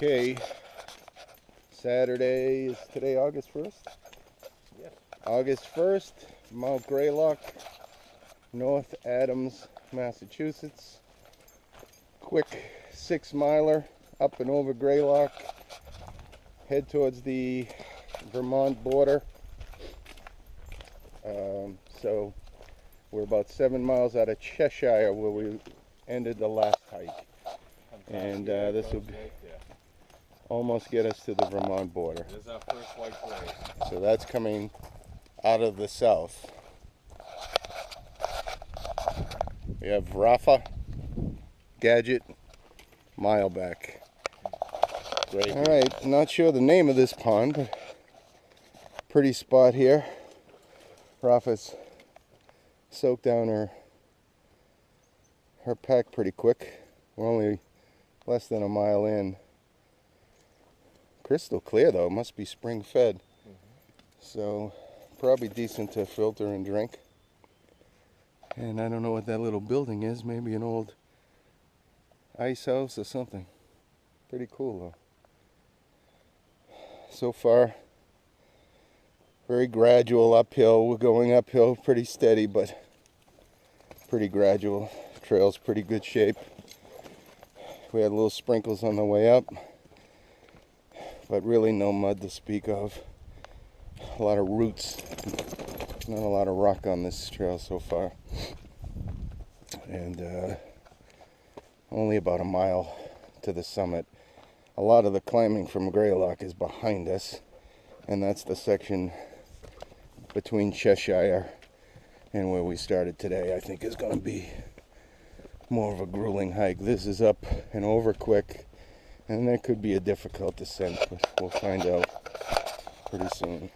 Okay, Saturday, is today August 1st? Yes. August 1st, Mount Greylock, North Adams, Massachusetts. Quick 6-miler up and over Greylock. Head towards the Vermont border. So we're about 7 miles out of Cheshire where we ended the last hike. And this will almost get us to the Vermont border. This is our first white place. So that's coming out of the south. We have Rafa, Gadget, Mileback. Great. All right, not sure the name of this pond, but pretty spot here. Rafa's soaked down her pack pretty quick. We're only less than a mile in. Crystal clear though, must be spring fed. So probably decent to filter and drink. And I don't know what that little building is, maybe an old ice house or something. Pretty cool though. So far, very gradual uphill. We're going uphill pretty steady, but pretty gradual. Trail's pretty good shape. We had little sprinkles on the way up, but really no mud to speak of. A lot of roots, not a lot of rock on this trail so far. And only about a mile to the summit. A lot of the climbing from Greylock is behind us, and that's the section between Cheshire and where we started today. I think is going to be more of a grueling hike. This is up and over quick, and that could be a difficult descent, but we'll find out pretty soon.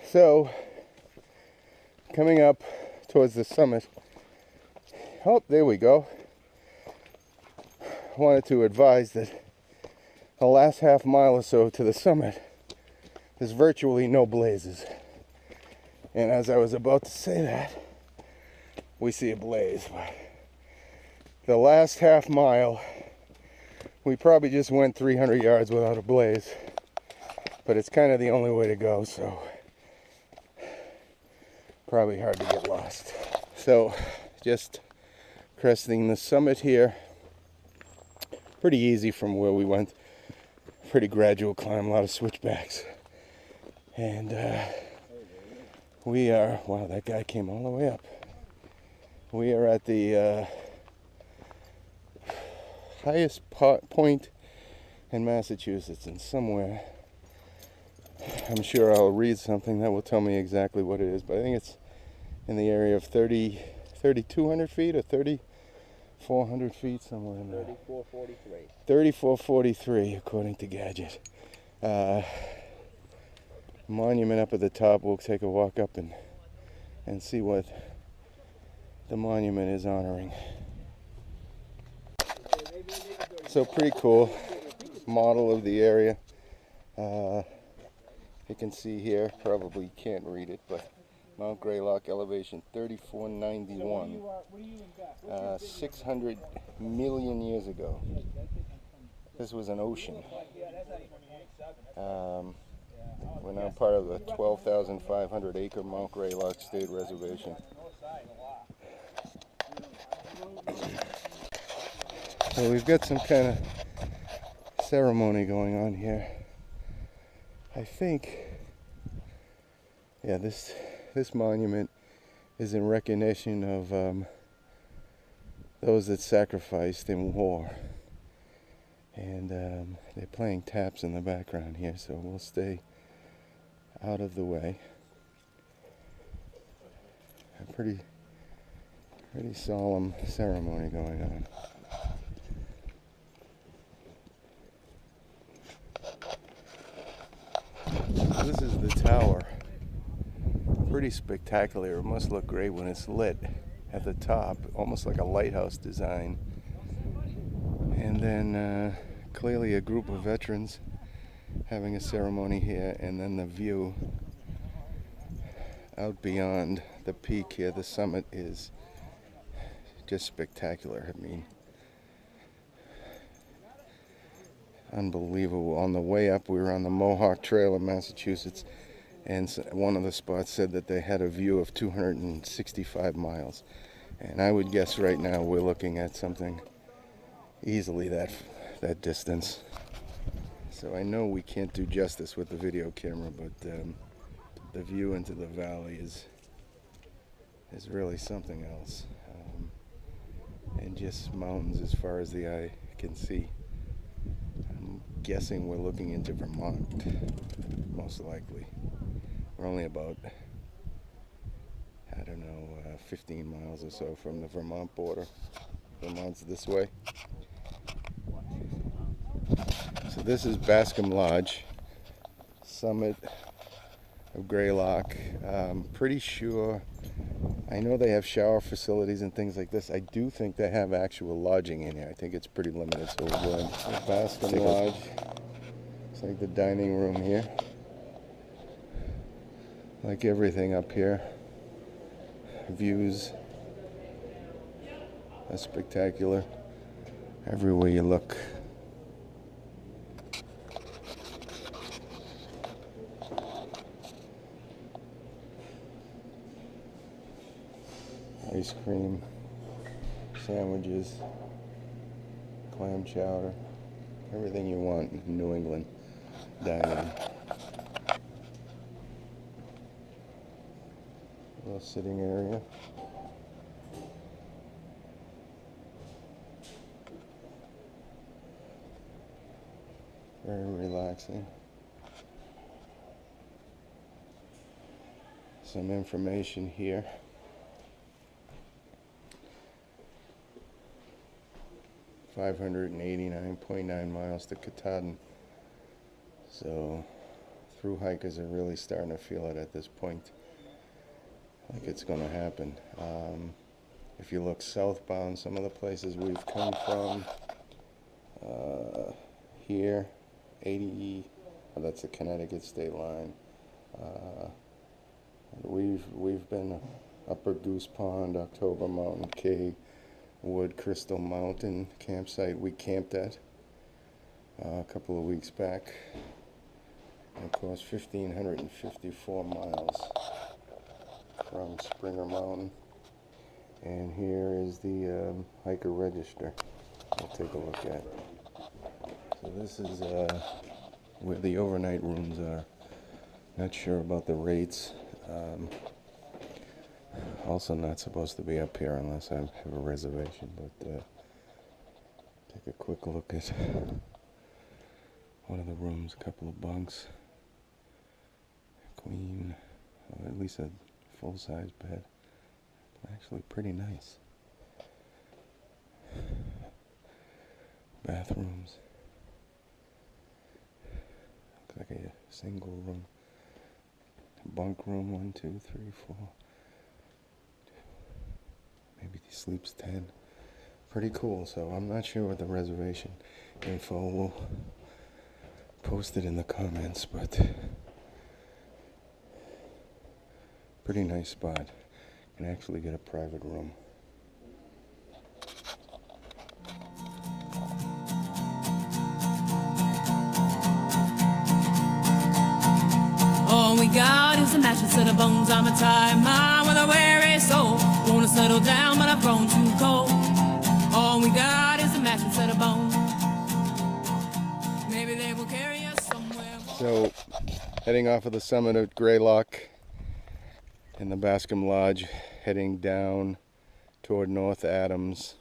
So, coming up towards the summit. Oh, there we go. I wanted to advise that the last half mile or so to the summit, there's virtually no blazes. And as I was about to say that, we see a blaze. The last half mile, we probably just went 300 yards without a blaze. But it's kind of the only way to go, so probably hard to get lost. So, just cresting the summit here. Pretty easy from where we went. Pretty gradual climb, a lot of switchbacks. And we are, wow, that guy came all the way up. We are at the highest point in Massachusetts, and somewhere, I'm sure I'll read something that will tell me exactly what it is, but I think it's in the area of 3,200 feet or 3,400 feet, somewhere in there. 3443. 3443, according to Gadget. Monument up at the top. We'll take a walk up and see what the monument is honoring. So pretty cool model of the area. You can see here, probably can't read it, but Mount Greylock elevation 3491, 600 million years ago. This was an ocean. We're now part of the 12,500 acre Mount Greylock State Reservation. So we've got some kind of ceremony going on here. I think, yeah, this monument is in recognition of those that sacrificed in war. And they're playing taps in the background here, so we'll stay out of the way. A pretty solemn ceremony going on. So this is the tower. Pretty spectacular. It must look great when it's lit at the top, almost like a lighthouse design. And then clearly a group of veterans having a ceremony here, and then the view out beyond the peak here, the summit, is just spectacular. I mean, Unbelievable. On the way up, we were on the Mohawk Trail in Massachusetts, and one of the spots said that they had a view of 265 miles. And I would guess right now we're looking at something easily that distance. So I know we can't do justice with the video camera, but the view into the valley is really something else. And just mountains as far as the eye can see. I'm guessing we're looking into Vermont, most likely. We're only about, 15 miles or so from the Vermont border. Vermont's this way. So this is Bascom Lodge, summit of Greylock. Pretty sure, I know they have shower facilities and things like this. I do think they have actual lodging in here. I think it's pretty limited, so we'll go in. Bascom Lodge. It's like the dining room here. Like everything up here. Views are spectacular everywhere you look. Ice cream, sandwiches, clam chowder, everything you want in New England dining. Little sitting area. Very relaxing. Some information here. $589.9 miles to Katahdin. So through hikers are really starting to feel it at this point. Like it's going to happen. If you look southbound, some of the places we've come from, here, 80, that's the Connecticut state line. We've been Upper Goose Pond, October Mountain Cave, Wood Crystal Mountain campsite we camped at a couple of weeks back. And of course, 1,554 miles from Springer Mountain. And here is the hiker register we'll take a look at. So this is where the overnight rooms are. Not sure about the rates. Also not supposed to be up here unless I have a reservation, but take a quick look at one of the rooms, a couple of bunks, queen, or at least a full-size bed. Actually pretty nice. Bathrooms. Looks like a single room. Bunk room, 1, 2, 3, 4. Maybe he sleeps 10. Pretty cool. So I'm not sure what the reservation info will post it in the comments, but pretty nice spot. Can actually get a private room. All we got is a mattress and a bones. I'm a tired mind with a weary soul. Wanna settle down, but I've grown too cold. All we got is a mattress and a bone. Maybe they will carry us somewhere. So, heading off of the summit of Greylock in the Bascom Lodge, heading down toward North Adams.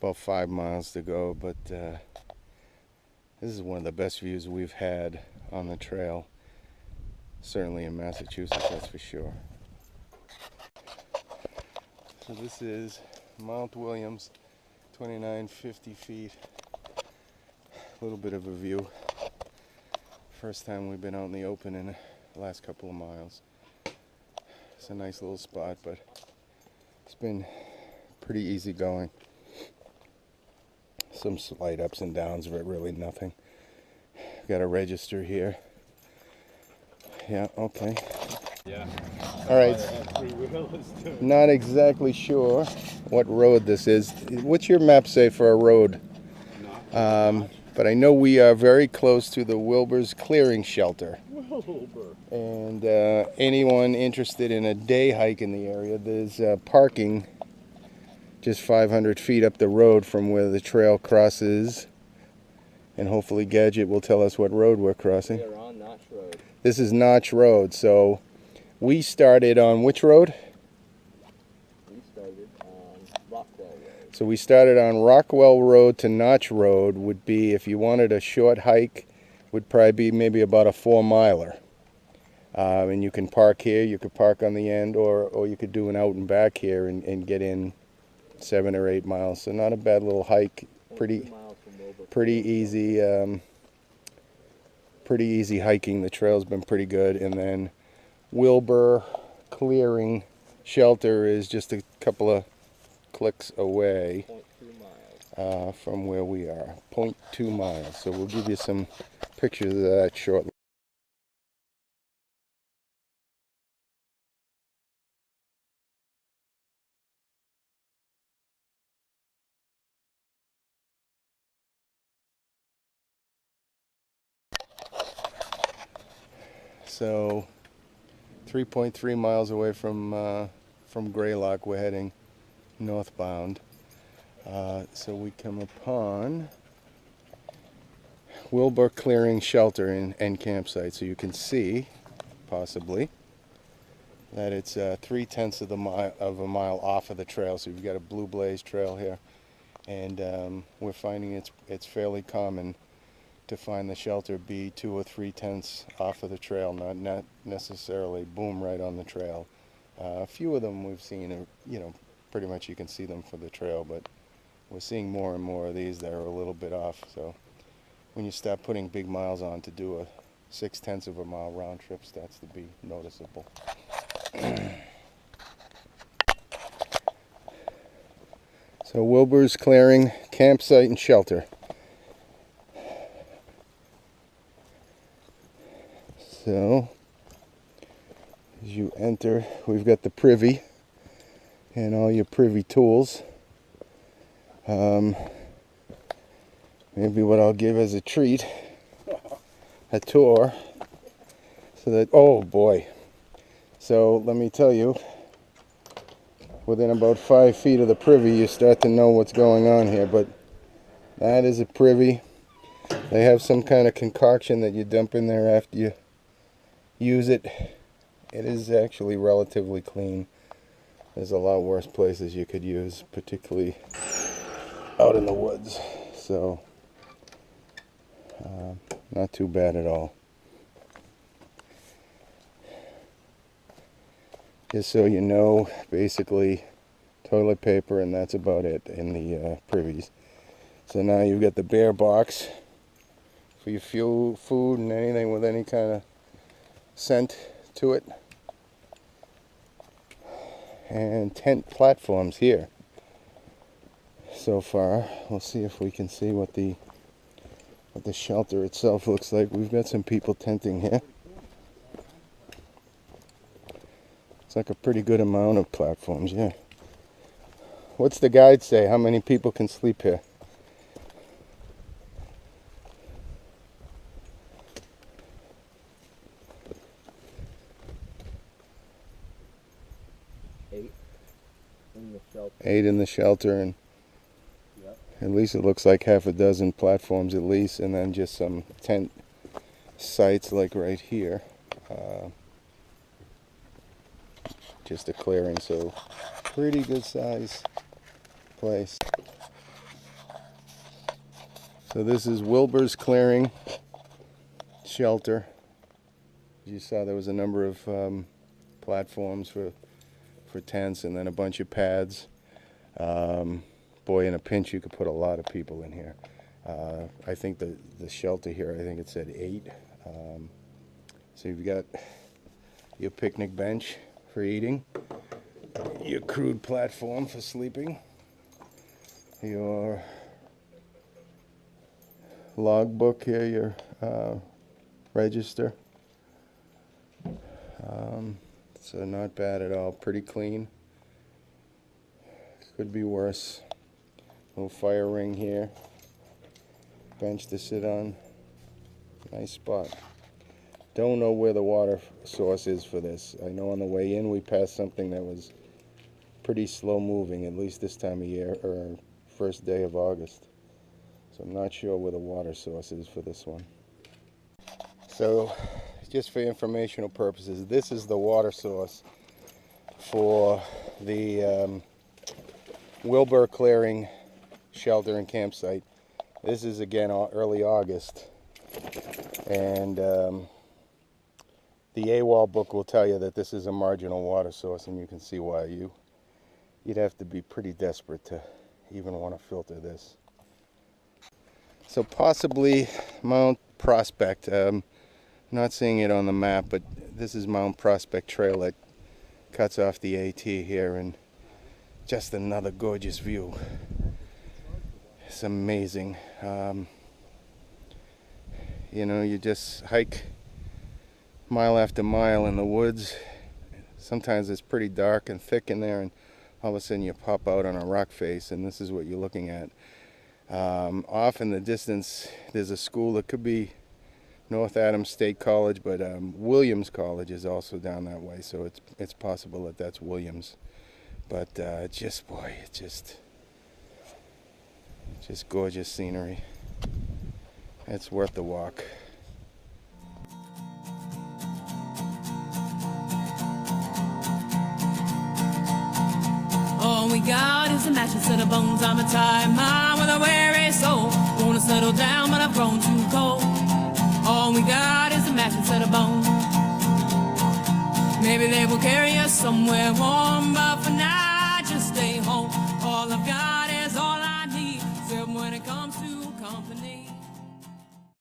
About 5 miles to go, but this is one of the best views we've had on the trail. Certainly in Massachusetts, that's for sure. So this is Mount Williams, 2950 feet. A little bit of a view. First time we've been out in the open in the last couple of miles. It's a nice little spot, but it's been pretty easy going. Some slight ups and downs, but really nothing. Got a register here. Yeah, okay. Yeah. All right. Not exactly sure what road this is. What's your map say for a road? But I know we are very close to the Wilbur's clearing shelter. Wilbur. And anyone interested in a day hike in the area, there's parking just 500 feet up the road from where the trail crosses. And hopefully Gadget will tell us what road we're crossing. We are on Notch Road. This is Notch Road. So we started on which road? We started on Rockwell Road. So we started on Rockwell Road to Notch Road. Would be, if you wanted a short hike, would probably be maybe about a 4-miler. And you can park here, you could park on the end, or you could do an out and back here and get in 7 or 8 miles. So not a bad little hike. Pretty easy. Pretty easy hiking. The trail's been pretty good. And then Wilbur Clearing Shelter is just a couple of clicks away 0.2 miles. from where we are. 0.2 miles. So we'll give you some pictures of that shortly. So 3.3 miles away from Greylock, we're heading northbound. So we come upon Wilbur Clearing Shelter and Campsite. So you can see, possibly, that it's 3/10 of a mile off of the trail. So you've got a Blue Blaze trail here, and we're finding it's fairly common to find the shelter be 2 or 3/10 off of the trail, not necessarily boom right on the trail. A few of them we've seen are, pretty much you can see them for the trail, but we're seeing more and more of these that are a little bit off. So when you start putting big miles on to do a 6/10 of a mile round trip, starts to be noticeable. So Wilbur's Clearing Campsite and Shelter. So as you enter, we've got the privy and all your privy tools. Maybe what I'll give as a treat, a tour, so that, oh boy. So let me tell you, within about 5 feet of the privy, you start to know what's going on here. But that is a privy. They have some kind of concoction that you dump in there after you use it. It is actually relatively clean. There's a lot worse places you could use, particularly out in the woods. So not too bad at all. Just so you know, basically toilet paper, and that's about it in the privies. So now you've got the bear box for your fuel, food, and anything with any kind of scent to it. And tent platforms here. So far, we'll see if we can see what the shelter itself looks like. We've got some people tenting here. It's like a pretty good amount of platforms, yeah. What's the guide say? How many people can sleep here? In the shelter. 8 in the shelter, and Yep. at least it looks like half a dozen platforms at least, and then just some tent sites like right here. Just a clearing, so pretty good size place. So this is Wilbur's Clearing Shelter. As you saw, there was a number of platforms for tents, and then a bunch of pads. Boy, in a pinch you could put a lot of people in here. I think the shelter here, I think it said 8. So you've got your picnic bench for eating, your crude platform for sleeping, your logbook here, your register. So not bad at all, pretty clean. Could be worse. Little fire ring here. bench to sit on. Nice spot. Don't know where the water source is for this. I know on the way in we passed something that was pretty slow moving, at least this time of year, or first day of August. So I'm not sure where the water source is for this one. So just for informational purposes, this is the water source for the Wilbur clearing shelter and campsite. This is again early August, and the AWOL book will tell you that this is a marginal water source, and you can see why. You'd have to be pretty desperate to even want to filter this. So possibly Mount Prospect. Not seeing it on the map, but this is Mount Prospect Trail that cuts off the AT here, and just another gorgeous view. It's amazing. You know, you just hike mile after mile in the woods. Sometimes it's pretty dark and thick in there, and all of a sudden you pop out on a rock face, and this is what you're looking at. Off in the distance there's a school that could be North Adams State College, but Williams College is also down that way, so it's possible that that's Williams. But just gorgeous scenery. It's worth the walk. All we got is a mattress and a bones. I'm a tired mind with a weary soul. Wanna settle down, but I've grown too cold. All we got is a mattress and a bone. Maybe they will carry us somewhere warm, but for now, just stay home. All I've got is all I need, except when it comes to